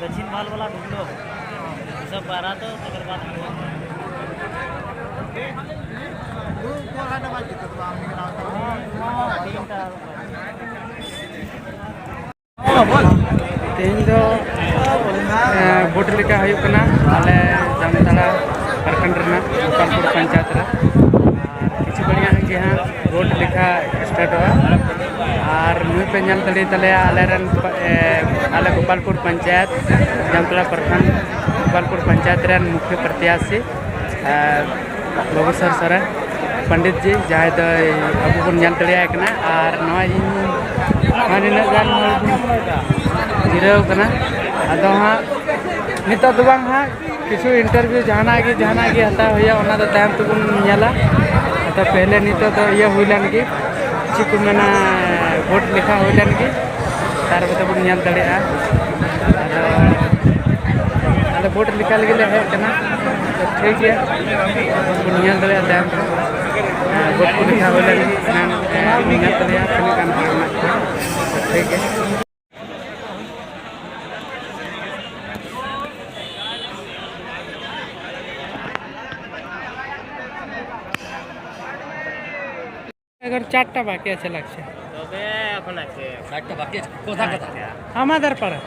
दक्षिण माल वाला ढूंढो सब बारह तो तकर बाद तेहन दो भोट लेका हुई कना आले जामताड़ा प्रखंड रेना गोपालपुर पंचायत रे किछु बढ़िया के हां भोट लेखा स्टार्ट हुआ और नुई पे नल तड़ी तले आले गोपालपुर पंचायत जामताड़ा प्रखंड गोपालपुर पंचायत रेन मुख्य प्रत्याशी बाबू सर सर पंडित जी जहाँ दो अब बन नल तड़ी कना और नवा निना गान जिराव कना अदो हाँ नित दो बांग हाँ किछु इंटरव्यू जहाना गे हता होया ओना दो तायम तो बन नेला तो पहले नित तो ये हुइलन की चिकु मेना भोट लेखा हुइलन की तार बता बन नेल दड़ेआ अरे भोट लेखा लगे ले है कना तो ठीक है बन नेल दड़ेआ तायम भोट को लेखा हुइलन की ना नेल दड़ेआ कने कान ठीक है अगर चारटा बाकी আছে লাগছে তবে এখন আছে চারটা বাকি আছে কোথা কোথা আমাদের পাড়া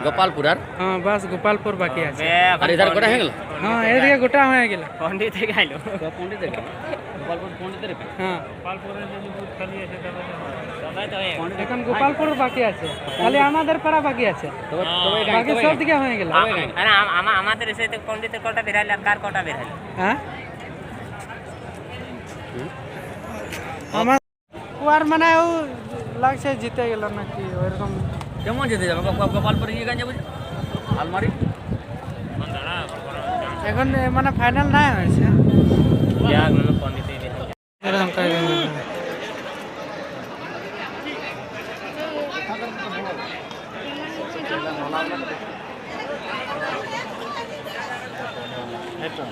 গোপালপুর আর হ্যাঁ বাস গোপালপুর বাকি আছে আর ইধার গোটা হয়ে গেল হ্যাঁ এদিকে গোটা হয়ে গেল পণ্ডিত থেকে আইলো পণ্ডিত থেকে গোপালপুর পণ্ডিতের হ্যাঁ গোপালপুরে যদি বুথ খালি আছে তবে তো এখন গোপালপুর বাকি আছে খালি আমাদের পাড়া বাকি আছে তবে বাকি সব দিকে হয়ে গেল আরে আমাদের এসে তো পণ্ডিতের কটা বের হইলো আর কার কটা বের হইলো হ্যাঁ আমার ওয়ার মানে ও লাগছে জিতে গেল নাকি ওইরকম কেমন যেতে যাবে গোপালপুরে গিয়ে গান যাবো আলমারি এখন মানে ফাইনাল নাই হয়েছে পণ্ডিতেই বের হইলো এরকম কাজ এটা